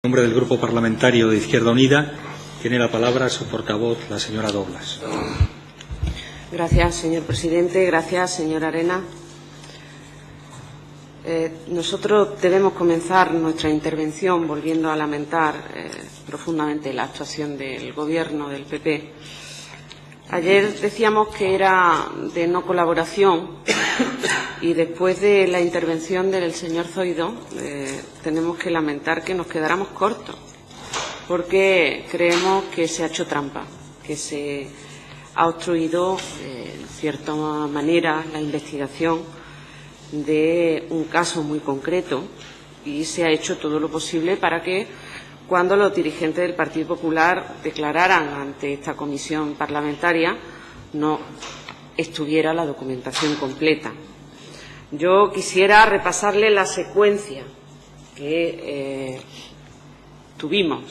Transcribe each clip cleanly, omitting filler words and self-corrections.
En nombre del Grupo Parlamentario de Izquierda Unida, tiene la palabra su portavoz, la señora Doblas. Gracias, señor presidente. Gracias, señora Arena. Nosotros debemos comenzar nuestra intervención volviendo a lamentar profundamente la actuación del Gobierno del PP. Ayer decíamos que era de no colaboración y después de la intervención del señor Zoido tenemos que lamentar que nos quedáramos cortos, porque creemos que se ha hecho trampa, que se ha obstruido en cierta manera la investigación de un caso muy concreto y se ha hecho todo lo posible para que cuando los dirigentes del Partido Popular declararan ante esta comisión parlamentaria no estuviera la documentación completa. Yo quisiera repasarle la secuencia que tuvimos.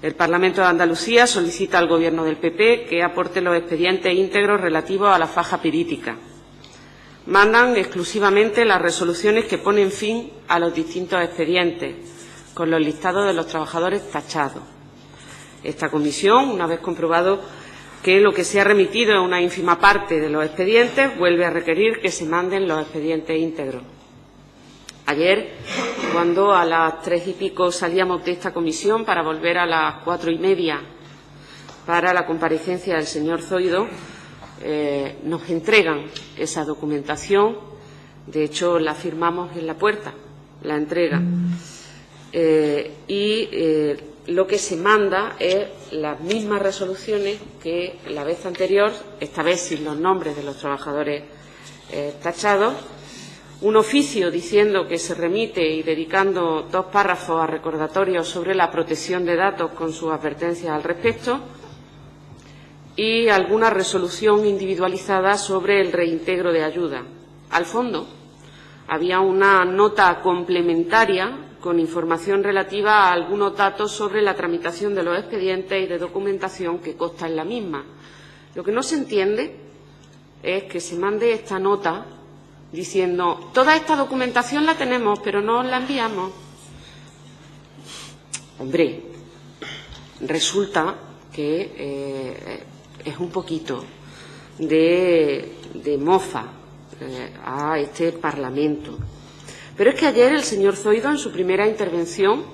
El Parlamento de Andalucía solicita al Gobierno del PP que aporte los expedientes íntegros relativos a la faja pirítica. Mandan exclusivamente las resoluciones que ponen fin a los distintos expedientes, con los listados de los trabajadores tachados. Esta comisión, una vez comprobado que lo que se ha remitido es una ínfima parte de los expedientes, vuelve a requerir que se manden los expedientes íntegros. Ayer, cuando a las 3 y pico salíamos de esta comisión para volver a las 4:30 para la comparecencia del señor Zoido, nos entregan esa documentación. De hecho, la firmamos en la puerta, la entrega. Lo que se manda es las mismas resoluciones que la vez anterior, esta vez sin los nombres de los trabajadores tachados, un oficio diciendo que se remite y dedicando 2 párrafos a recordatorios sobre la protección de datos con sus advertencias al respecto y alguna resolución individualizada sobre el reintegro de ayuda. Al fondo había una nota complementaria con información relativa a algunos datos sobre la tramitación de los expedientes y de documentación que consta en la misma. Lo que no se entiende es que se mande esta nota diciendo toda esta documentación la tenemos, pero no os la enviamos. Hombre, resulta que es un poquito de mofa a este Parlamento. Pero es que ayer el señor Zoido, en su primera intervención,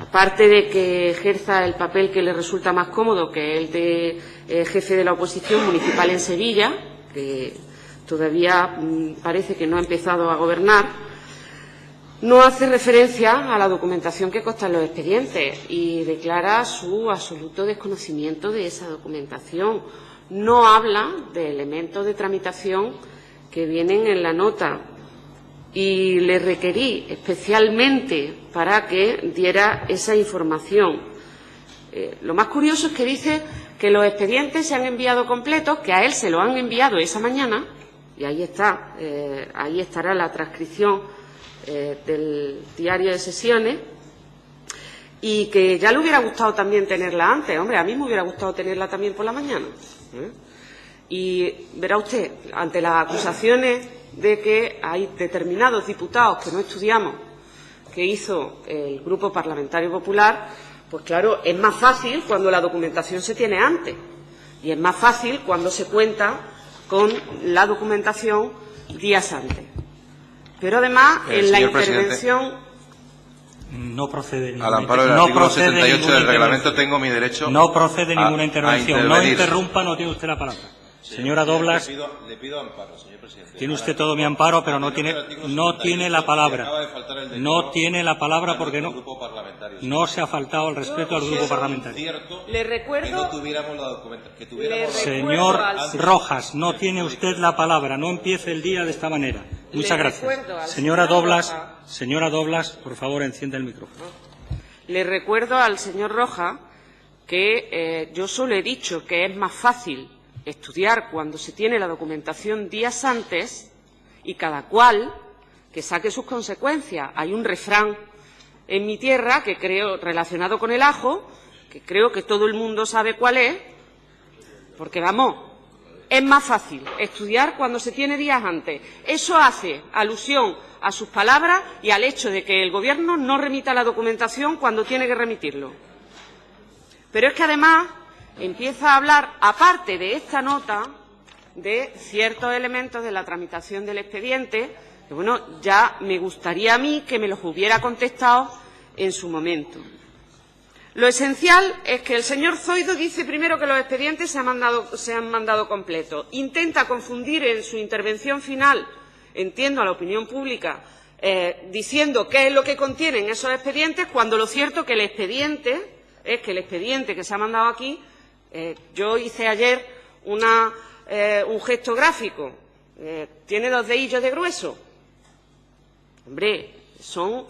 aparte de que ejerza el papel que le resulta más cómodo, que es el de jefe de la oposición municipal en Sevilla, que todavía parece que no ha empezado a gobernar, no hace referencia a la documentación que consta en los expedientes y declara su absoluto desconocimiento de esa documentación. No habla de elementos de tramitación que vienen en la nota. Y le requerí especialmente para que diera esa información. Lo más curioso es que dice que los expedientes se han enviado completos, que a él se lo han enviado esa mañana, y ahí está, ahí estará la transcripción del diario de sesiones, y que ya le hubiera gustado también tenerla antes. Hombre, a mí me hubiera gustado tenerla también por la mañana. Y verá usted, ante las acusaciones de que hay determinados diputados que no estudiamos, que hizo el Grupo Parlamentario Popular, pues claro, es más fácil cuando la documentación se tiene antes y es más fácil cuando se cuenta con la documentación días antes. Pero además, en la intervención... No procede al amparo del artículo 78 del reglamento tengo mi derecho. No procede ninguna intervención. No interrumpa, no tiene usted la palabra. Señora Doblas, le pido amparo, señor presidente. Tiene usted todo mi amparo, pero no tiene la palabra. No tiene la palabra porque no se ha faltado el respeto al grupo parlamentario. Le recuerdo que no tuviéramos la documentación. Señor Rojas, no tiene usted la palabra. No empiece el día de esta manera. Muchas gracias. Señora Doblas, por favor, encienda el micrófono. Le recuerdo al señor Rojas que yo solo he dicho que es más fácil estudiar cuando se tiene la documentación días antes y cada cual que saque sus consecuencias. Hay un refrán en mi tierra que creo relacionado con el ajo, que creo que todo el mundo sabe cuál es, porque vamos, es más fácil estudiar cuando se tiene días antes. Eso hace alusión a sus palabras y al hecho de que el Gobierno no remita la documentación cuando tiene que remitirlo. Pero es que además empieza a hablar, aparte de esta nota, de ciertos elementos de la tramitación del expediente, que bueno, ya me gustaría a mí que me los hubiera contestado en su momento. Lo esencial es que el señor Zoido dice primero que los expedientes se han mandado completos. Intenta confundir en su intervención final, entiendo, a la opinión pública, diciendo qué es lo que contienen esos expedientes, cuando lo cierto es que el expediente que se ha mandado aquí, yo hice ayer un gesto gráfico, tiene 2 dedillos de grueso. Hombre, son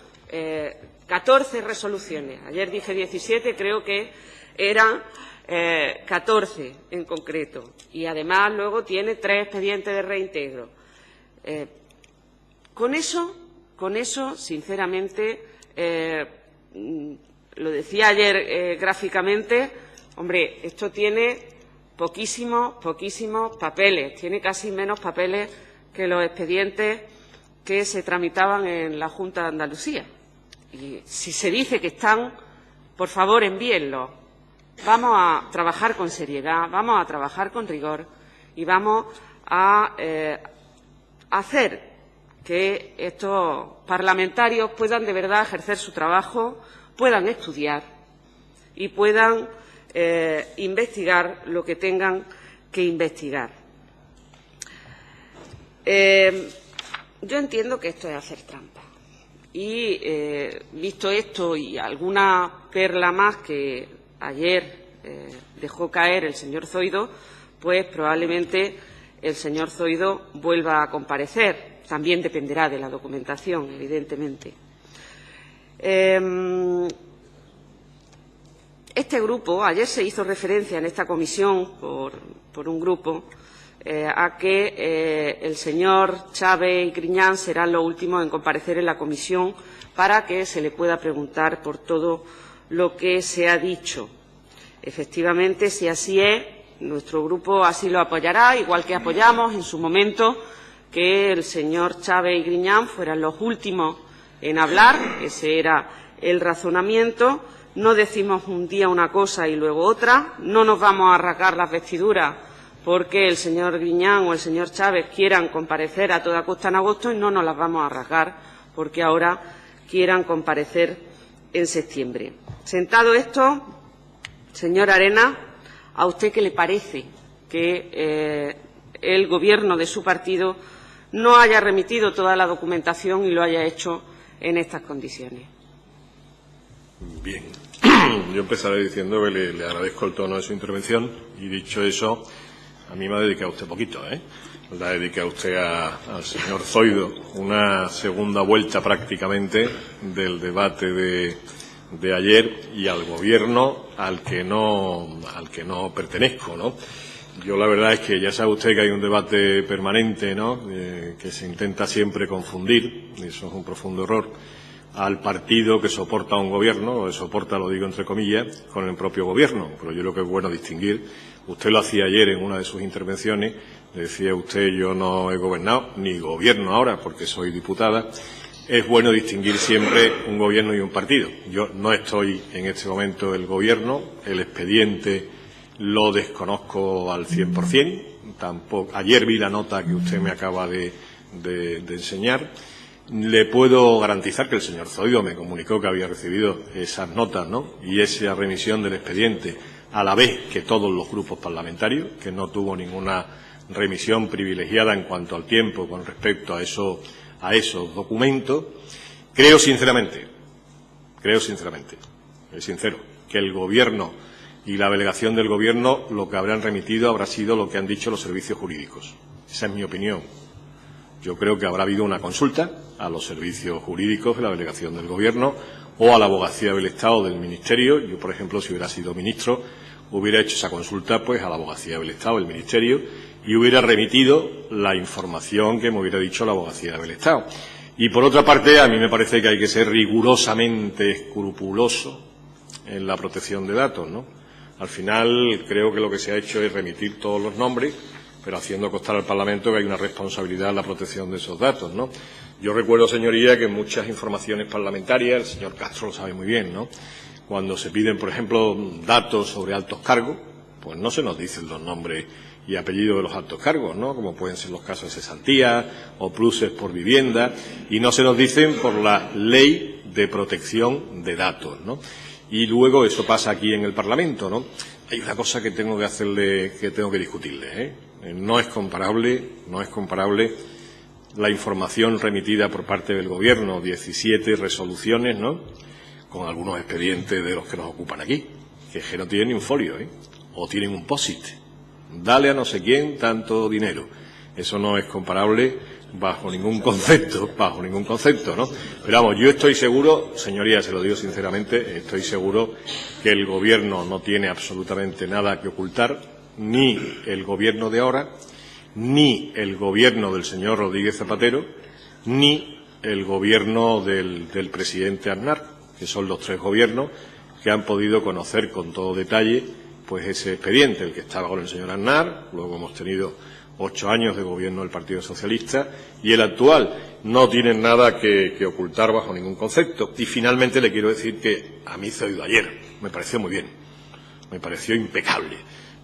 14 resoluciones. Ayer dije 17, creo que eran 14 en concreto. Y además luego tiene 3 expedientes de reintegro. Con eso, sinceramente, lo decía ayer gráficamente, hombre, esto tiene poquísimos papeles, tiene casi menos papeles que los expedientes que se tramitaban en la Junta de Andalucía. Y si se dice que están, por favor, envíenlos. Vamos a trabajar con seriedad, vamos a trabajar con rigor y vamos a hacer que estos parlamentarios puedan de verdad ejercer su trabajo, puedan estudiar y puedan investigar lo que tengan que investigar. Yo entiendo que esto es hacer trampa. Y visto esto y alguna perla más que ayer dejó caer el señor Zoido, pues probablemente el señor Zoido vuelva a comparecer. También dependerá de la documentación, evidentemente. Este grupo, ayer se hizo referencia en esta comisión por un grupo a que el señor Chávez y Griñán serán los últimos en comparecer en la comisión para que se le pueda preguntar por todo lo que se ha dicho. Efectivamente, si así es, nuestro grupo así lo apoyará, igual que apoyamos en su momento que el señor Chávez y Griñán fueran los últimos en hablar. Ese era el razonamiento. No decimos un día una cosa y luego otra. No nos vamos a rasgar las vestiduras porque el señor Griñán o el señor Chávez quieran comparecer a toda costa en agosto y no nos las vamos a rasgar porque ahora quieran comparecer en septiembre. Sentado esto, señor Arenas, ¿a usted qué le parece que el Gobierno de su partido no haya remitido toda la documentación y lo haya hecho en estas condiciones? Bien, yo empezaré diciendo que le agradezco el tono de su intervención y, dicho eso, a mí me ha dedicado usted poquito, Le ha dedicado usted al señor Zoido una segunda vuelta prácticamente del debate de ayer y al Gobierno al que no pertenezco, ¿no? Yo la verdad es que ya sabe usted que hay un debate permanente, ¿no? Que se intenta siempre confundir, y eso es un profundo error, al partido que soporta a un gobierno, o que soporta, lo digo entre comillas, con el propio gobierno. Pero yo creo que es bueno distinguir. Usted lo hacía ayer en una de sus intervenciones, decía usted: yo no he gobernado, ni gobierno ahora, porque soy diputada. Es bueno distinguir siempre un gobierno y un partido. Yo no estoy en este momento el gobierno, el expediente lo desconozco al 100%. Tampoco. Ayer vi la nota que usted me acaba de enseñar. Le puedo garantizar que el señor Zoido me comunicó que había recibido esas notas, ¿no? Y esa remisión del expediente a la vez que todos los grupos parlamentarios, que no tuvo ninguna remisión privilegiada en cuanto al tiempo con respecto a esos documentos. Creo sinceramente, es sincero, que el Gobierno y la delegación del Gobierno lo que habrán remitido habrá sido lo que han dicho los servicios jurídicos. Esa es mi opinión. Yo creo que habrá habido una consulta a los servicios jurídicos de la delegación del Gobierno o a la Abogacía del Estado del Ministerio. Yo, por ejemplo, si hubiera sido ministro, hubiera hecho esa consulta pues a la Abogacía del Estado del Ministerio y hubiera remitido la información que me hubiera dicho la Abogacía del Estado. Y, por otra parte, a mí me parece que hay que ser rigurosamente escrupuloso en la protección de datos, ¿no? Al final, creo que lo que se ha hecho es remitir todos los nombres pero haciendo constar al Parlamento que hay una responsabilidad en la protección de esos datos, ¿no? Yo recuerdo, señoría, que en muchas informaciones parlamentarias, el señor Castro lo sabe muy bien, ¿no?, cuando se piden, por ejemplo, datos sobre altos cargos, pues no se nos dicen los nombres y apellidos de los altos cargos, ¿no?, como pueden ser los casos de cesantía o pluses por vivienda, y no se nos dicen por la ley de protección de datos, ¿no? Y luego eso pasa aquí en el Parlamento, ¿no? Hay una cosa que tengo que discutirle, ¿eh? No es comparable la información remitida por parte del Gobierno, 17 resoluciones, ¿no?, con algunos expedientes de los que nos ocupan aquí, que no tienen ni un folio, ¿eh?, o tienen un POSIT. Dale a no sé quién tanto dinero. Eso no es comparable bajo ningún concepto, ¿no? Pero vamos, yo estoy seguro, señorías, se lo digo sinceramente, estoy seguro que el Gobierno no tiene absolutamente nada que ocultar, ni el Gobierno de ahora, ni el Gobierno del señor Rodríguez Zapatero, ni el Gobierno del presidente Aznar, que son los tres gobiernos que han podido conocer con todo detalle pues ese expediente, el que estaba con el señor Aznar, luego hemos tenido 8 años de gobierno del Partido Socialista, y el actual. No tienen nada que ocultar bajo ningún concepto. Y finalmente le quiero decir que a mí se ha oído ayer, me pareció muy bien, me pareció impecable,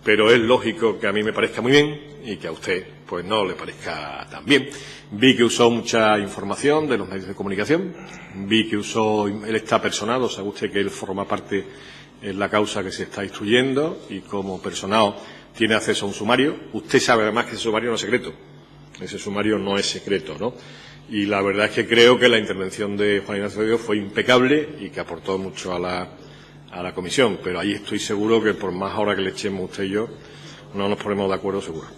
pero es lógico que a mí me parezca muy bien y que a usted pues no le parezca tan bien. Vi que usó mucha información de los medios de comunicación, vi que él está personado, sabe usted que él forma parte en la causa que se está instruyendo y como personado tiene acceso a un sumario. Usted sabe además que ese sumario no es secreto, ese sumario no es secreto, ¿no? Y la verdad es que creo que la intervención de Juan Ignacio Zoido fue impecable y que aportó mucho a la comisión, pero ahí estoy seguro que por más horas que le echemos usted y yo, no nos ponemos de acuerdo seguro.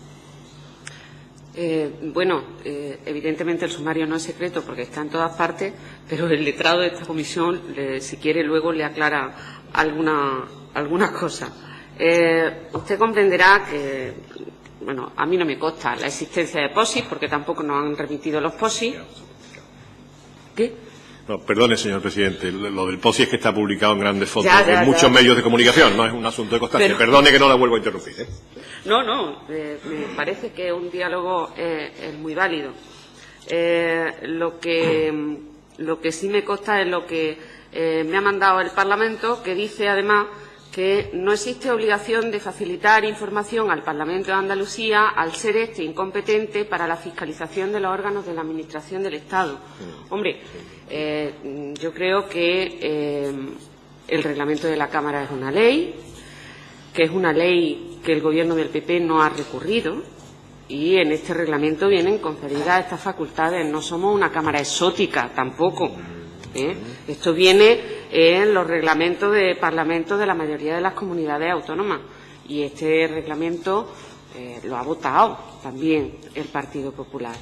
Evidentemente el sumario no es secreto porque está en todas partes, pero el letrado de esta comisión, si quiere, luego le aclara alguna cosa. Usted comprenderá que, bueno, a mí no me consta la existencia de POSIT porque tampoco nos han remitido los POSIT. ¿Qué? No, perdone, señor presidente, lo del POSI es que está publicado en grandes fotos en muchos medios de comunicación, no es un asunto de constancia. Perdone que no la vuelvo a interrumpir, ¿eh? Me parece que un diálogo es muy válido. Lo que sí me consta es lo que me ha mandado el Parlamento, que dice además que no existe obligación de facilitar información al Parlamento de Andalucía al ser este incompetente para la fiscalización de los órganos de la Administración del Estado. Hombre, yo creo que el reglamento de la Cámara es una ley, que es una ley que el Gobierno del PP no ha recurrido, y en este reglamento vienen conferidas estas facultades. No somos una Cámara exótica tampoco, ¿eh? Esto viene en los reglamentos de Parlamento de la mayoría de las comunidades autónomas, y este reglamento lo ha votado también el Partido Popular.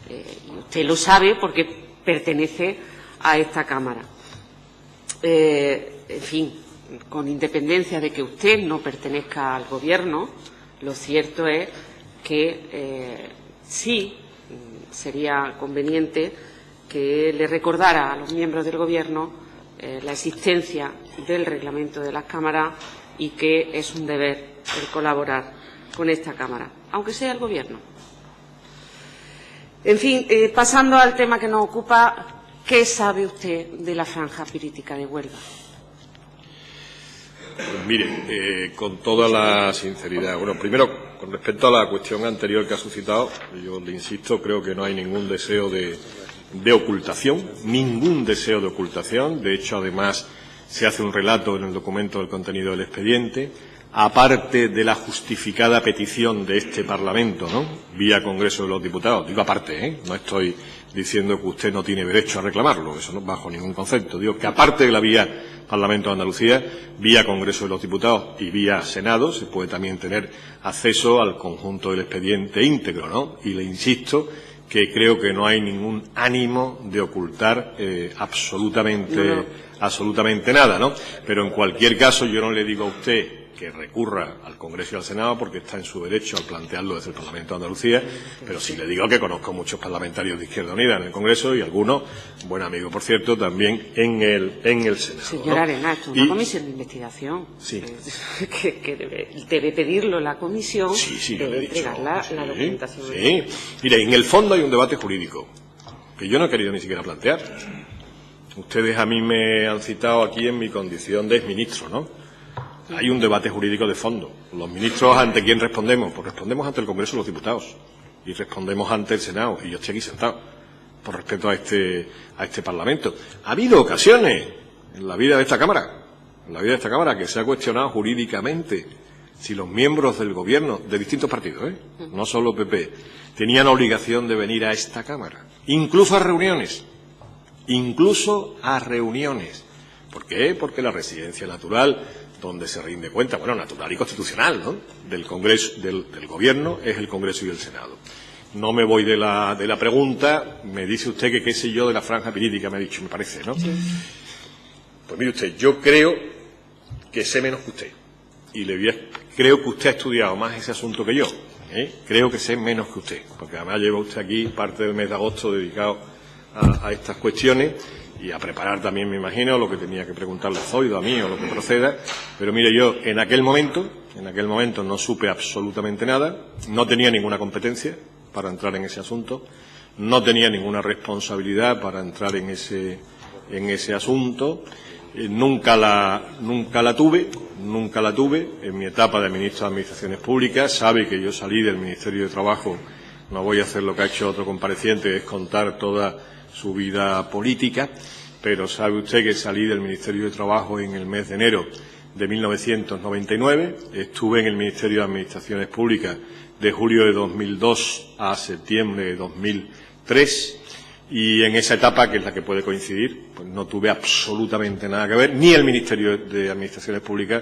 Y usted lo sabe porque pertenece a esta Cámara. En fin, con independencia de que usted no pertenezca al Gobierno, lo cierto es que sí sería conveniente que le recordara a los miembros del Gobierno la existencia del reglamento de las cámaras y que es un deber el colaborar con esta Cámara, aunque sea el Gobierno. En fin, pasando al tema que nos ocupa, ¿qué sabe usted de la franja pirítica de Huelva? Pues mire, con toda la sinceridad, bueno, primero, con respecto a la cuestión anterior que ha suscitado, yo le insisto, creo que no hay ningún deseo de ocultación, ningún deseo de ocultación. De hecho, además, se hace un relato en el documento del contenido del expediente, aparte de la justificada petición de este Parlamento, ¿no?, vía Congreso de los Diputados. Digo aparte, ¿eh? No estoy diciendo que usted no tiene derecho a reclamarlo, eso no bajo ningún concepto. Digo que aparte de la vía Parlamento de Andalucía, vía Congreso de los Diputados y vía Senado, se puede también tener acceso al conjunto del expediente íntegro, ¿no? Y le insisto que creo que no hay ningún ánimo de ocultar absolutamente nada, ¿no? Pero en cualquier caso yo no le digo a usted que recurra al Congreso y al Senado, porque está en su derecho al plantearlo desde el Parlamento de Andalucía, pero sí le digo que conozco muchos parlamentarios de Izquierda Unida en el Congreso y algunos, buen amigo, por cierto, también en el Senado. Señora Arenas, esto es una comisión de investigación. Sí. Que debe pedirlo la comisión, Sí, debe le he dicho. entregar la documentación. Sí. Mire, en el fondo hay un debate jurídico que yo no he querido ni siquiera plantear. Ustedes a mí me han citado aquí en mi condición de exministro, ¿no? Hay un debate jurídico de fondo. Los ministros, ¿ante quién respondemos? Pues respondemos ante el Congreso de los Diputados y respondemos ante el Senado, y yo estoy aquí sentado por respeto a este Parlamento. Ha habido ocasiones en la vida de esta Cámara, que se ha cuestionado jurídicamente si los miembros del Gobierno, de distintos partidos, no solo PP, tenían obligación de venir a esta Cámara, incluso a reuniones. ¿Por qué? Porque la residencia natural, donde se rinde cuenta, bueno, natural y constitucional, ¿no?, del Congreso, del Gobierno, es el Congreso y el Senado. No me voy de la pregunta. Me dice usted que qué sé yo de la franja pirítica, me ha dicho, me parece, ¿no? Sí. Pues mire usted, yo creo que sé menos que usted. Y creo que usted ha estudiado más ese asunto que yo. Creo que sé menos que usted, porque además lleva usted aquí parte del mes de agosto dedicado a estas cuestiones y a preparar también, me imagino, lo que tenía que preguntarle a Zoido, a mí, o lo que proceda. Pero mire, yo en aquel momento no supe absolutamente nada, no tenía ninguna competencia para entrar en ese asunto, no tenía ninguna responsabilidad para entrar en ese asunto, nunca la tuve en mi etapa de ministro de Administraciones Públicas. Sabe que yo salí del Ministerio de Trabajo, no voy a hacer lo que ha hecho otro compareciente, es contar toda su vida política, pero sabe usted que salí del Ministerio de Trabajo en el mes de enero de 1999, estuve en el Ministerio de Administraciones Públicas de julio de 2002 a septiembre de 2003, y en esa etapa, que es la que puede coincidir, pues no tuve absolutamente nada que ver, ni el Ministerio de Administraciones Públicas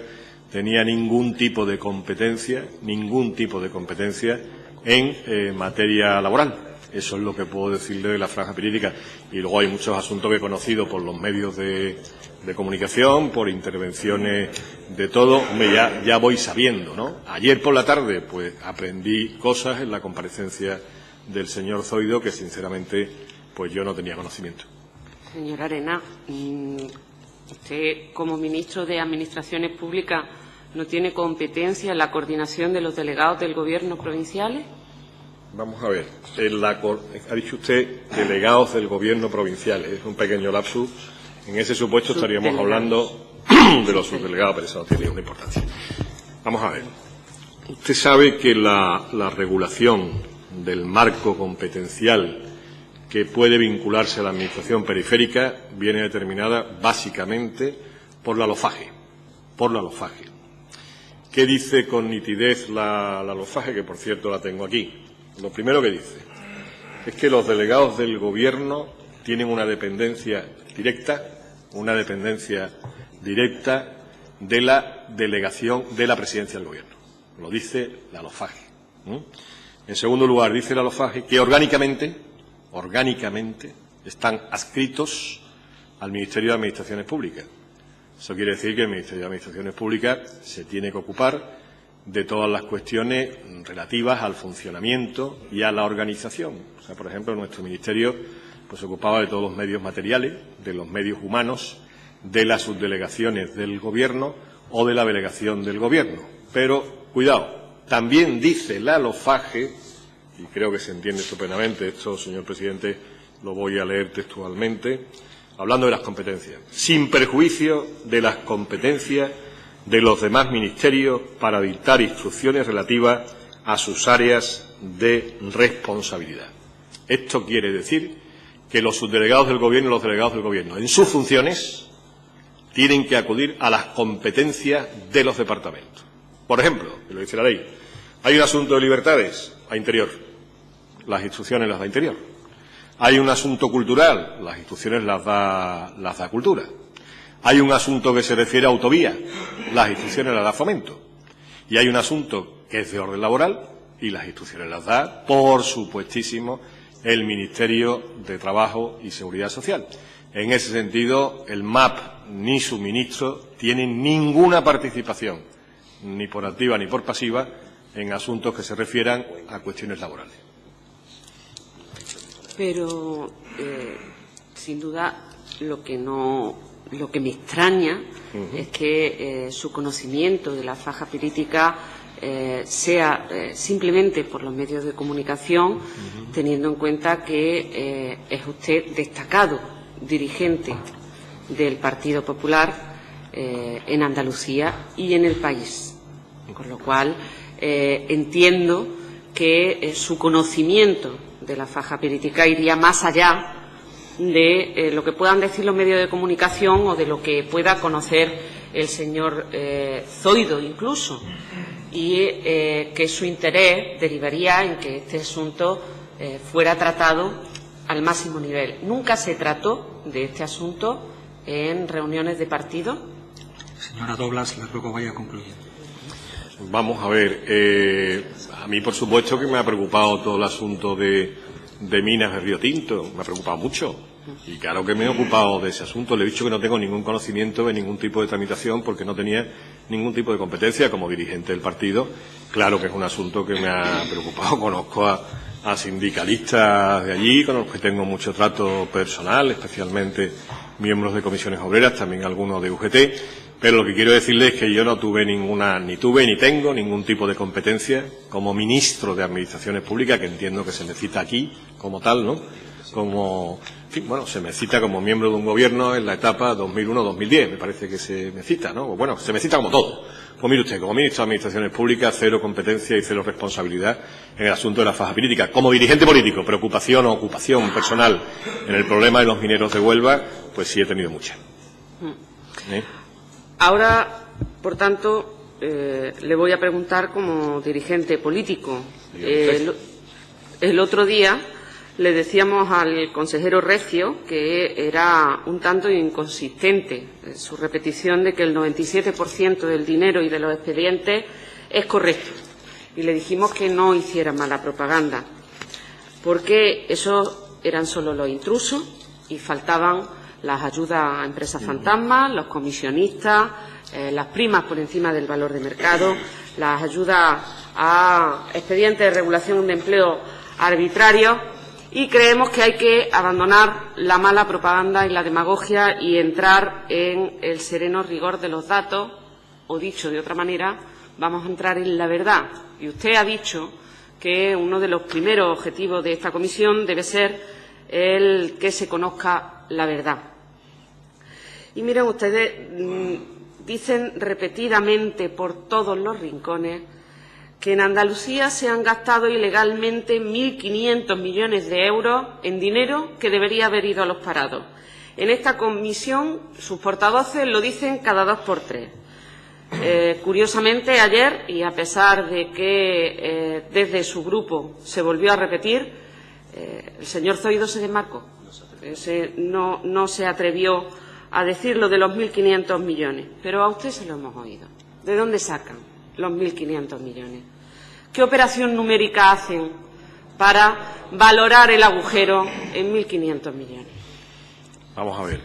tenía ningún tipo de competencia en materia laboral. Eso es lo que puedo decirle de la franja pirítica. Y luego hay muchos asuntos que he conocido por los medios de comunicación, por intervenciones de todo. Ya voy sabiendo, ¿no? Ayer por la tarde, pues aprendí cosas en la comparecencia del señor Zoido que, sinceramente, pues yo no tenía conocimiento. Señora Arenas, usted, como ministro de Administraciones Públicas, ¿no tiene competencia en la coordinación de los delegados del Gobierno provinciales? Vamos a ver, ha dicho usted delegados del Gobierno provinciales, es un pequeño lapsus. En ese supuesto estaríamos hablando de los subdelegados, pero eso no tiene ninguna importancia. Vamos a ver, usted sabe que la regulación del marco competencial que puede vincularse a la Administración periférica viene determinada básicamente por la LOFAGE. ¿Qué dice con nitidez la LOFAGE? Que, por cierto, la tengo aquí. Lo primero que dice es que los delegados del Gobierno tienen una dependencia directa de la delegación de la Presidencia del Gobierno. Lo dice la LOFAGE. En segundo lugar, dice la LOFAGE que orgánicamente están adscritos al Ministerio de Administraciones Públicas. Eso quiere decir que el Ministerio de Administraciones Públicas se tiene que ocupar de todas las cuestiones relativas al funcionamiento y a la organización. O sea, por ejemplo, nuestro ministerio pues se ocupaba de todos los medios materiales, de los medios humanos, de las subdelegaciones del Gobierno o de la delegación del Gobierno. Pero, cuidado, también dice la LOFAGE, y creo que se entiende estupendamente esto, señor presidente, lo voy a leer textualmente, hablando de las competencias, sin perjuicio de las competencias de los demás ministerios para dictar instrucciones relativas a sus áreas de responsabilidad. Esto quiere decir que los subdelegados del Gobierno y los delegados del Gobierno, en sus funciones, tienen que acudir a las competencias de los departamentos. Por ejemplo, que lo dice la ley, hay un asunto de libertades, a Interior, las instrucciones las da Interior. Hay un asunto cultural, las instrucciones las da Cultura. Hay un asunto que se refiere a autovía, las instrucciones las da Fomento. Y hay un asunto que es de orden laboral y las instrucciones las da, por supuestísimo, el Ministerio de Trabajo y Seguridad Social. En ese sentido, el MAP ni su ministro tienen ninguna participación ni por activa ni por pasiva, en asuntos que se refieran a cuestiones laborales. Pero, sin duda, lo que me extraña es que su conocimiento de la faja política sea simplemente por los medios de comunicación, teniendo en cuenta que es usted destacado dirigente del Partido Popular en Andalucía y en el país. Con lo cual, entiendo que su conocimiento de la faja política iría más allá de lo que puedan decir los medios de comunicación o de lo que pueda conocer el señor Zoido incluso, y que su interés derivaría en que este asunto fuera tratado al máximo nivel. ¿Nunca se trató de este asunto en reuniones de partido? Señora Doblas, le ruego vaya concluyendo. Vamos a ver, a mí por supuesto que me ha preocupado todo el asunto de Minas de Río Tinto, me ha preocupado mucho. Y claro que me he ocupado de ese asunto. Le he dicho que no tengo ningún conocimiento de ningún tipo de tramitación porque no tenía ningún tipo de competencia como dirigente del partido. Claro que es un asunto que me ha preocupado. Conozco a sindicalistas de allí, con los que tengo mucho trato personal, especialmente miembros de comisiones obreras, también algunos de UGT. Pero lo que quiero decirles es que yo no tuve ni tengo ningún tipo de competencia como ministro de Administraciones Públicas, que entiendo que se me cita aquí como tal, ¿no? Se me cita como miembro de un gobierno en la etapa 2001-2010, me parece que se me cita, ¿no? Bueno, se me cita como todo. Pues mire usted, como ministro de Administraciones Públicas, cero competencia y cero responsabilidad en el asunto de la faja política. Como dirigente político, preocupación o ocupación personal en el problema de los mineros de Huelva, pues sí he tenido mucha. Ahora, por tanto, le voy a preguntar como dirigente político. El otro día le decíamos al consejero Recio que era un tanto inconsistente su repetición de que el 97% del dinero y de los expedientes es correcto. Y le dijimos que no hiciera mala propaganda, porque esos eran solo los intrusos y faltaban las ayudas a empresas fantasmas, los comisionistas, las primas por encima del valor de mercado, las ayudas a expedientes de regulación de empleo arbitrarios. Y creemos que hay que abandonar la mala propaganda y la demagogia y entrar en el sereno rigor de los datos, o dicho de otra manera, vamos a entrar en la verdad. Y usted ha dicho que uno de los primeros objetivos de esta comisión debe ser el que se conozca la verdad. Y miren ustedes, dicen repetidamente por todos los rincones que en Andalucía se han gastado ilegalmente 1.500 millones de euros en dinero que debería haber ido a los parados. En esta comisión sus portavoces lo dicen cada 2 por 3. Curiosamente, ayer, y a pesar de que desde su grupo se volvió a repetir, el señor Zoido se desmarcó. No se atrevió a decir lo de los 1.500 millones. Pero a usted se lo hemos oído. ¿De dónde sacan los 1.500 millones? ¿Qué operación numérica hacen para valorar el agujero en 1.500 millones? Vamos a ver.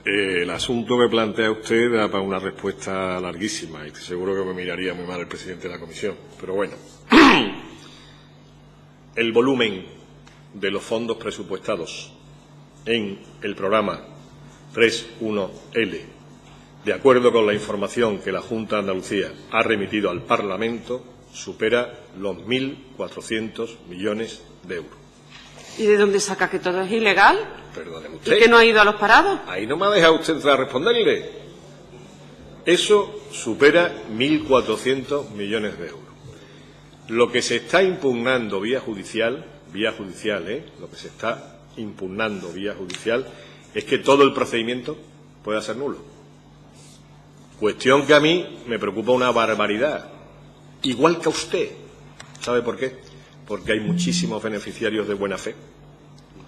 El asunto que plantea usted da para una respuesta larguísima y estoy seguro que me miraría muy mal el presidente de la comisión. Pero bueno, el volumen de los fondos presupuestados en el programa 31L, de acuerdo con la información que la Junta de Andalucía ha remitido al Parlamento, supera los 1.400 millones de euros. ¿Y de dónde saca que todo es ilegal? Perdóneme usted. ¿Y que no ha ido a los parados? Ahí no me ha dejado usted entrar a responderle. Eso supera 1.400 millones de euros. Lo que se está impugnando vía judicial, lo que se está impugnando vía judicial es que todo el procedimiento pueda ser nulo. Cuestión que a mí me preocupa una barbaridad. Igual que a usted. ¿Sabe por qué? Porque hay muchísimos beneficiarios de buena fe.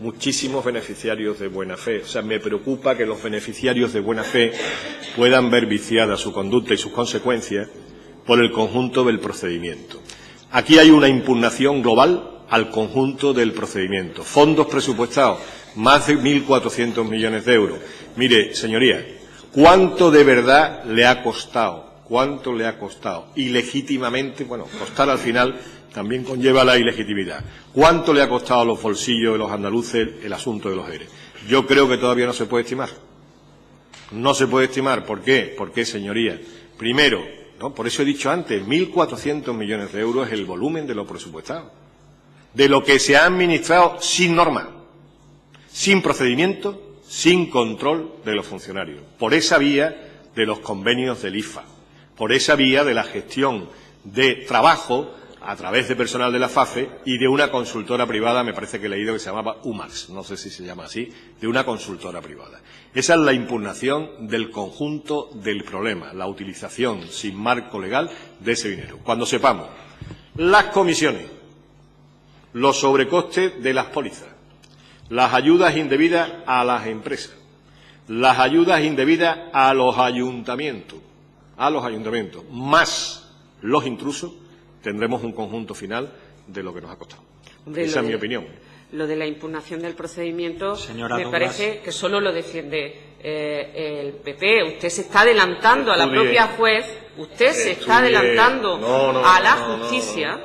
Muchísimos beneficiarios de buena fe. O sea, me preocupa que los beneficiarios de buena fe puedan ver viciada su conducta y sus consecuencias por el conjunto del procedimiento. Aquí hay una impugnación global al conjunto del procedimiento. Fondos presupuestados, más de 1.400 millones de euros. Mire, señoría, ¿cuánto de verdad le ha costado ¿Cuánto le ha costado? Ilegítimamente, bueno, costar al final también conlleva la ilegitimidad. ¿Cuánto le ha costado a los bolsillos de los andaluces el asunto de los ERE? Yo creo que todavía no se puede estimar. No se puede estimar. ¿Por qué? Porque, señorías, primero, ¿no? Por eso he dicho antes, 1.400 millones de euros es el volumen de lo presupuestado. De lo que se ha administrado sin norma, sin procedimiento, sin control de los funcionarios. Por esa vía de los convenios del IFA. Por esa vía de la gestión de trabajo a través de personal de la FAFE y de una consultora privada, me parece que he leído que se llamaba UMAX, no sé si se llama así, de una consultora privada. Esa es la impugnación del conjunto del problema, la utilización sin marco legal de ese dinero. Cuando sepamos las comisiones, los sobrecostes de las pólizas, las ayudas indebidas a las empresas, las ayudas indebidas a los ayuntamientos, más los intrusos, tendremos un conjunto final de lo que nos ha costado. Hombre, esa es mi opinión. Lo de la impugnación del procedimiento Señora me Douglas, parece que solo lo defiende el PP. Usted se está adelantando a la propia juez, usted se está adelantando a la justicia,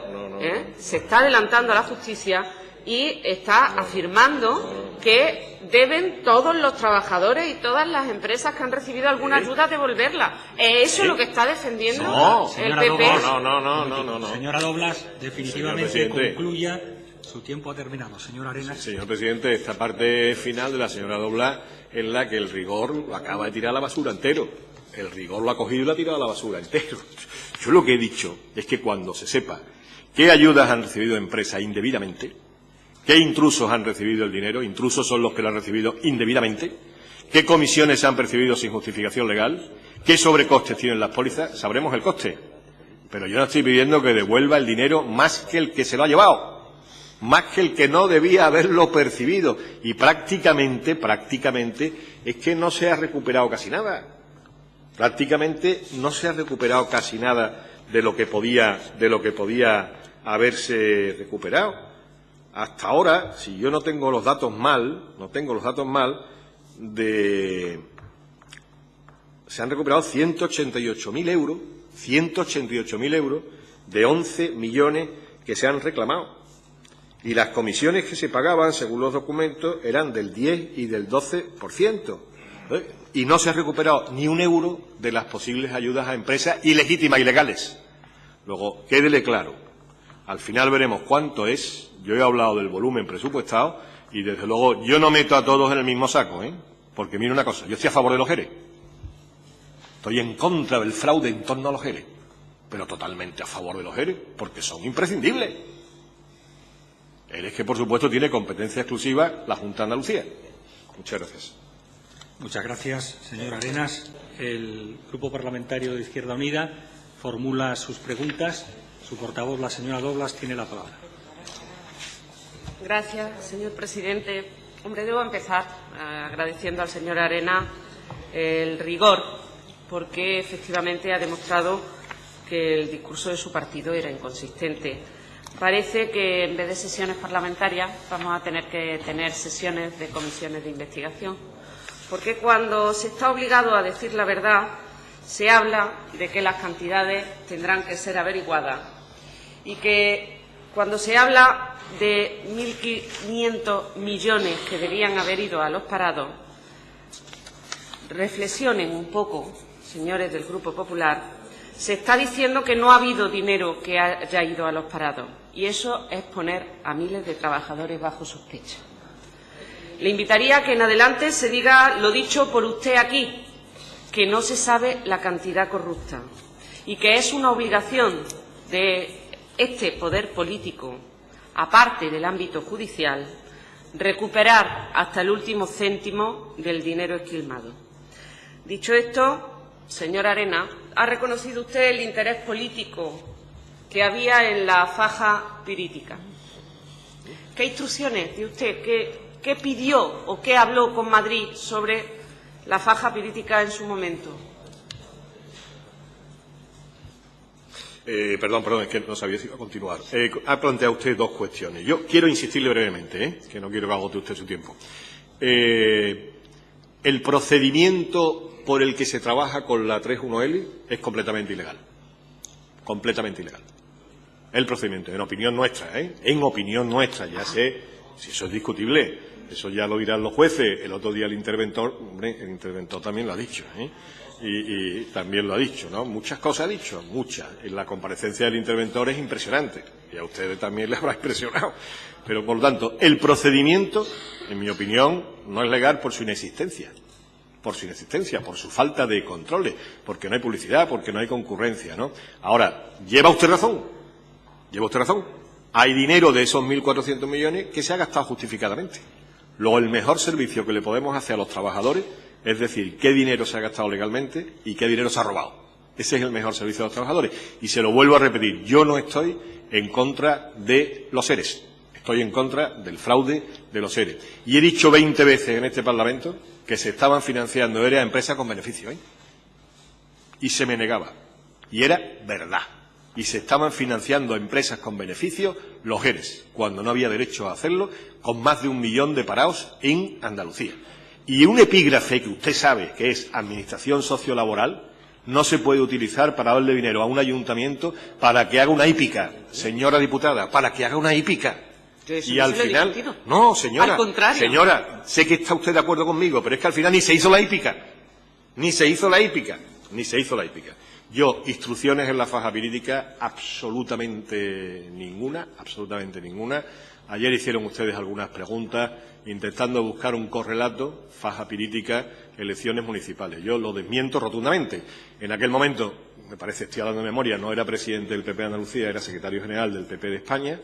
se está adelantando a la justicia y está afirmando que deben todos los trabajadores y todas las empresas que han recibido alguna ayuda devolverla. ¿Eso es lo que está defendiendo el PP? No. Señora Douglas, definitivamente concluya. Su tiempo ha terminado. Señor Arenas. Señor presidente, esta parte final de la señora Douglas en la que el rigor lo acaba de tirar a la basura entero. El rigor lo ha cogido y lo ha tirado a la basura entero. Yo lo que he dicho es que cuando se sepa qué ayudas han recibido empresas indebidamente, qué intrusos han recibido el dinero, intrusos son los que lo han recibido indebidamente, qué comisiones se han percibido sin justificación legal, qué sobrecostes tienen las pólizas, sabremos el coste. Pero yo no estoy pidiendo que devuelva el dinero más que el que se lo ha llevado, más que el que no debía haberlo percibido. Y prácticamente es que no se ha recuperado casi nada. Prácticamente no se ha recuperado casi nada de lo que podía haberse recuperado. Hasta ahora, si yo no tengo los datos mal, se han recuperado 188.000 euros de 11 millones que se han reclamado. Y las comisiones que se pagaban, según los documentos, eran del 10 y del 12%. Y no se ha recuperado ni un euro de las posibles ayudas a empresas ilegítimas, ilegales. Luego, quédele claro, al final veremos cuánto es. Yo he hablado del volumen presupuestado y, desde luego, yo no meto a todos en el mismo saco, porque, mire una cosa, yo estoy a favor de los ERE. Estoy en contra del fraude en torno a los ERE, pero totalmente a favor de los ERE, porque son imprescindibles. Es que, por supuesto, tiene competencia exclusiva la Junta de Andalucía. Muchas gracias. Muchas gracias, señor Arenas. El Grupo Parlamentario de Izquierda Unida formula sus preguntas. Su portavoz, la señora Douglas, tiene la palabra. Gracias, señor presidente. Hombre, debo empezar agradeciendo al señor Arenas el rigor, porque efectivamente ha demostrado que el discurso de su partido era inconsistente. Parece que en vez de sesiones parlamentarias vamos a tener que tener sesiones de comisiones de investigación, porque cuando se está obligado a decir la verdad se habla de que las cantidades tendrán que ser averiguadas y que cuando se habla de 1.500 millones que debían haber ido a los parados, reflexionen un poco, señores del Grupo Popular. Se está diciendo que no ha habido dinero que haya ido a los parados y eso es poner a miles de trabajadores bajo sospecha. Le invitaría a que en adelante se diga lo dicho por usted aquí, que no se sabe la cantidad corrupta y que es una obligación de este poder político, aparte del ámbito judicial, recuperar hasta el último céntimo del dinero esquilmado. Dicho esto, señor Arenas, ¿ha reconocido usted el interés político que había en la faja pirítica? ¿Qué instrucciones dio usted? ¿Qué pidió o qué habló con Madrid sobre la faja pirítica en su momento? Perdón, es que no sabía si iba a continuar. Ha planteado usted dos cuestiones. Yo quiero insistirle brevemente, que no quiero que agote usted su tiempo. El procedimiento por el que se trabaja con la 31L es completamente ilegal. Completamente ilegal. El procedimiento, en opinión nuestra, en opinión nuestra, ya sé, si eso es discutible, eso ya lo dirán los jueces. El otro día el interventor, hombre, el interventor también lo ha dicho, y también lo ha dicho, ¿no? Muchas cosas ha dicho, muchas. En la comparecencia del interventor es impresionante, y a ustedes también les habrá impresionado. Pero, por lo tanto, el procedimiento, en mi opinión, no es legal por su inexistencia. Por su falta de controles, porque no hay publicidad, porque no hay concurrencia, ¿no? Ahora, lleva usted razón. Hay dinero de esos 1.400 millones que se ha gastado justificadamente. Luego, el mejor servicio que le podemos hacer a los trabajadores es decir qué dinero se ha gastado legalmente y qué dinero se ha robado. Ese es el mejor servicio a los trabajadores. Y se lo vuelvo a repetir, yo no estoy en contra de los ERES. Estoy en contra del fraude de los ERES. Y he dicho 20 veces en este Parlamento que se estaban financiando ERES a empresas con beneficio, y se me negaba. Y era verdad. Y se estaban financiando a empresas con beneficio los ERES, cuando no había derecho a hacerlo, con más de 1 millón de parados en Andalucía. Y un epígrafe que usted sabe que es administración sociolaboral no se puede utilizar para darle dinero a un ayuntamiento para que haga una hípica, señora diputada, para que haga una hípica. Y al final, no, señora, al contrario. Señora, sé que está usted de acuerdo conmigo, pero es que al final ni se hizo la hípica. Yo, instrucciones en la faja pirítica, absolutamente ninguna. Ayer hicieron ustedes algunas preguntas intentando buscar un correlato, faja pirítica, elecciones municipales. Yo lo desmiento rotundamente. En aquel momento, me parece, estoy hablando de memoria, no era presidente del PP de Andalucía, era secretario general del PP de España.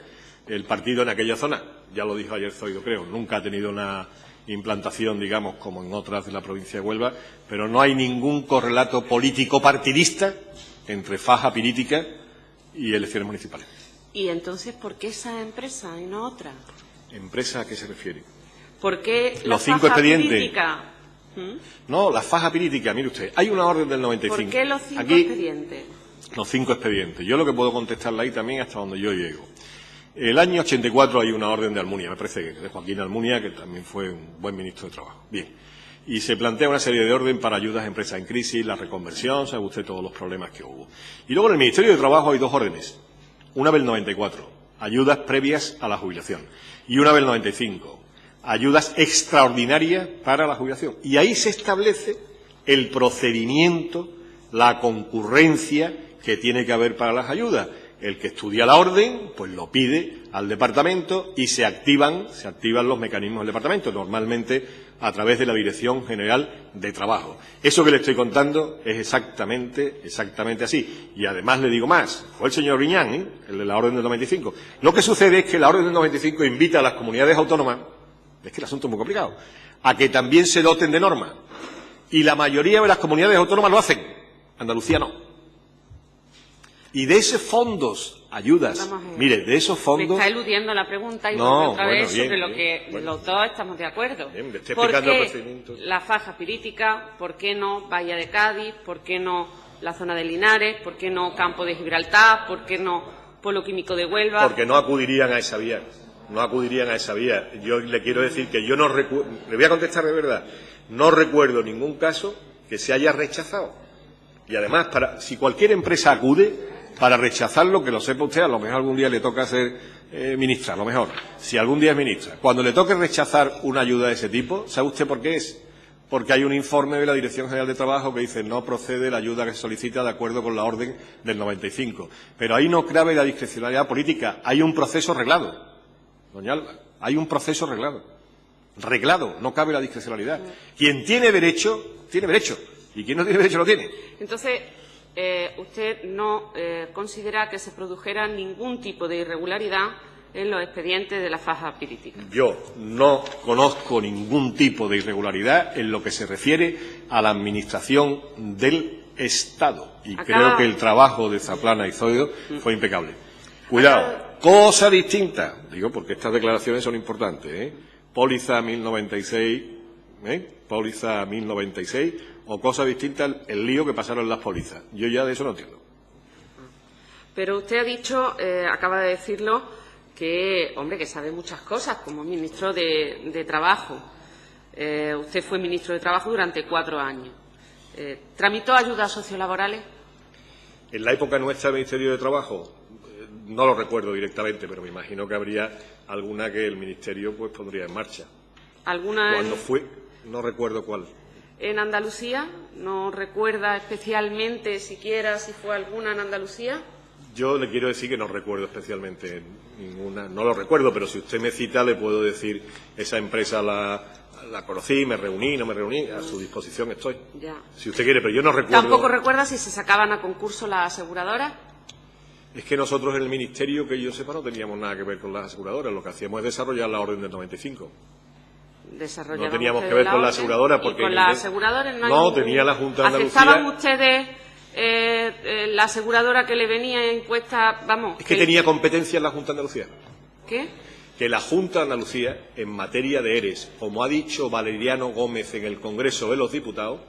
El partido en aquella zona, ya lo dijo ayer Zoido, creo, nunca ha tenido una implantación, digamos, como en otras de la provincia de Huelva, pero no hay ningún correlato político partidista entre faja pirítica y elecciones municipales. ¿Y entonces por qué esa empresa y no otra? ¿Empresa a qué se refiere? ¿Por qué los 5 expedientes? Pirítica? No, la faja pirítica, mire usted, hay una orden del 95. ¿Por qué los 5 expedientes? Los 5 expedientes. Yo lo que puedo contestarle ahí también hasta donde yo llego. El año 84 hay una orden de Almunia, me parece que de Joaquín Almunia, que también fue un buen ministro de Trabajo. Bien. Y se plantea una serie de orden para ayudas a empresas en crisis, la reconversión, sabe usted todos los problemas que hubo. Y luego en el Ministerio de Trabajo hay 2 órdenes. Una del 94, ayudas previas a la jubilación. Y una del 95, ayudas extraordinarias para la jubilación. Y ahí se establece el procedimiento, la concurrencia que tiene que haber para las ayudas. El que estudia la orden, pues lo pide al departamento y se activan los mecanismos del departamento, normalmente a través de la Dirección General de Trabajo. Eso que le estoy contando es exactamente así. Y además le digo más, fue el señor Riñán, el de la orden del 95. Lo que sucede es que la orden del 95 invita a las comunidades autónomas, es que el asunto es muy complicado, a que también se doten de normas. Y la mayoría de las comunidades autónomas lo hacen, Andalucía no. Y de esos fondos, ayudas, mire, de esos fondos... Me está eludiendo la pregunta y otra vez sobre lo que los dos estamos de acuerdo. Bien, me estoy ¿Por explicando el qué procedimiento? La faja pirítica? ¿Por qué no Bahía de Cádiz? ¿Por qué no la zona de Linares? ¿Por qué no Campo de Gibraltar? ¿Por qué no Polo Químico de Huelva? Porque no acudirían a esa vía. Yo le quiero decir que yo no recuerdo... Le voy a contestar de verdad. No recuerdo ningún caso que se haya rechazado. Y además, si cualquier empresa acude... Para rechazarlo, que lo sepa usted, a lo mejor algún día le toca ser ministra, a lo mejor, si algún día es ministra. Cuando le toque rechazar una ayuda de ese tipo, ¿sabe usted por qué es? Porque hay un informe de la Dirección General de Trabajo que dice no procede la ayuda que se solicita de acuerdo con la orden del 95. Pero ahí no cabe la discrecionalidad política, hay un proceso reglado. Doña Alba, hay un proceso reglado. Reglado, no cabe la discrecionalidad. Quien tiene derecho, tiene derecho. Y quien no tiene derecho, lo tiene. Entonces... usted no considera que se produjera ningún tipo de irregularidad en los expedientes de la faja pirítica. Yo no conozco ningún tipo de irregularidad en lo que se refiere a la administración del Estado. Y creo que el trabajo de Zaplana y Zoido fue impecable. Cuidado, cosa distinta, digo porque estas declaraciones son importantes, póliza 1096, póliza 1096, o cosa distinta el lío que pasaron las pólizas. Yo ya de eso no entiendo. Pero usted ha dicho, acaba de decirlo, que, hombre, que sabe muchas cosas como ministro de Trabajo. Usted fue ministro de Trabajo durante 4 años. ¿Tramitó ayudas sociolaborales? En la época nuestra del Ministerio de Trabajo, no lo recuerdo directamente, pero me imagino que habría alguna que el Ministerio pues pondría en marcha. ¿Alguna? ¿Cuándo fue? No recuerdo cuál. ¿En Andalucía? ¿No recuerda especialmente siquiera si fue alguna en Andalucía? Yo le quiero decir que no recuerdo especialmente ninguna, no lo recuerdo, pero si usted me cita le puedo decir esa empresa la conocí, me reuní, no me reuní, a su disposición estoy. Ya. Si usted quiere, pero yo no recuerdo. ¿Tampoco recuerda si se sacaban a concurso las aseguradoras? Es que nosotros en el Ministerio, que yo sepa, no teníamos nada que ver con las aseguradoras, lo que hacíamos es desarrollar la orden del 95. No teníamos que ver con la aseguradora porque... ¿Y con las aseguradoras no tenía la Junta de Andalucía. ¿Aceptaban ustedes la aseguradora que le venía impuesta, vamos? Es que tenía competencia en la Junta de Andalucía. ¿Qué? Que la Junta de Andalucía, en materia de ERES, como ha dicho Valeriano Gómez en el Congreso de los Diputados,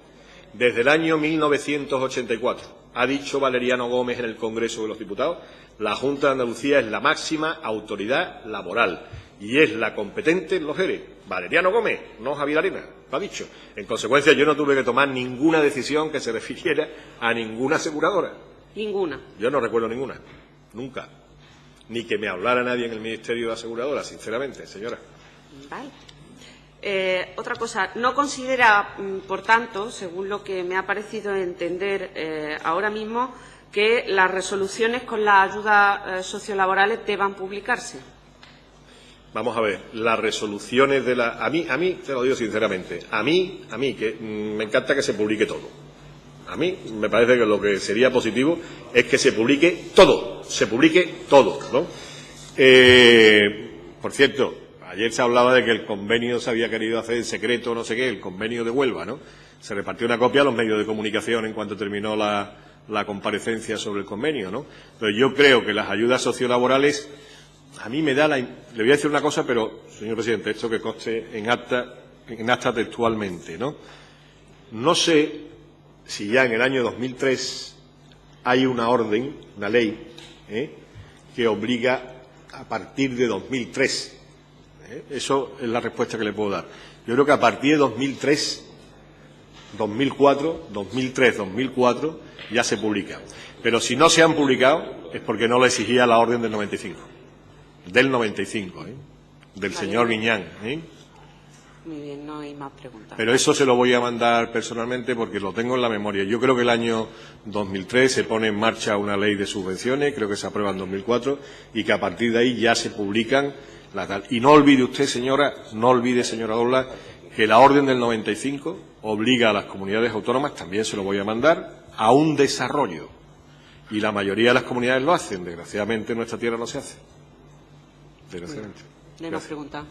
desde el año 1984, ha dicho Valeriano Gómez en el Congreso de los Diputados, la Junta de Andalucía es la máxima autoridad laboral y es la competente en los ERES. Valeriano Gómez, no Javier Arena, lo ha dicho. En consecuencia, yo no tuve que tomar ninguna decisión que se refiriera a ninguna aseguradora. Ninguna. Yo no recuerdo ninguna, nunca. Ni que me hablara nadie en el Ministerio de Aseguradora, sinceramente, señora. Vale. Otra cosa, ¿no considera, por tanto, según lo que me ha parecido entender ahora mismo, que las resoluciones con las ayudas sociolaborales deban publicarse? Vamos a ver, las resoluciones de la... A mí, te lo digo sinceramente, a mí, que me encanta que se publique todo. A mí me parece que lo que sería positivo es que se publique todo, ¿no? Por cierto, ayer se hablaba de que el convenio se había querido hacer en secreto, no sé qué, el convenio de Huelva, ¿no? Se repartió una copia a los medios de comunicación en cuanto terminó la comparecencia sobre el convenio, ¿no? Pero yo creo que las ayudas sociolaborales, a mí me da la... Le voy a decir una cosa, pero, señor presidente, esto que conste en acta textualmente, ¿no? No sé si ya en el año 2003 hay una orden, una ley, que obliga a partir de 2003. Eso es la respuesta que le puedo dar. Yo creo que a partir de 2003, 2004, 2003, 2004, ya se publica. Pero si no se han publicado es porque no lo exigía la orden del 95. Del 95, del señor Viñán. Muy bien, no hay más preguntas. Pero eso se lo voy a mandar personalmente porque lo tengo en la memoria. Yo creo que el año 2003 se pone en marcha una ley de subvenciones, creo que se aprueba en 2004, y que a partir de ahí ya se publican las tal. Y no olvide usted, señora, señora Doblas, que la orden del 95 obliga a las comunidades autónomas, también se lo voy a mandar, a un desarrollo. Y la mayoría de las comunidades lo hacen. Desgraciadamente en nuestra tierra no se hace. Desgraciadamente. No pregunta.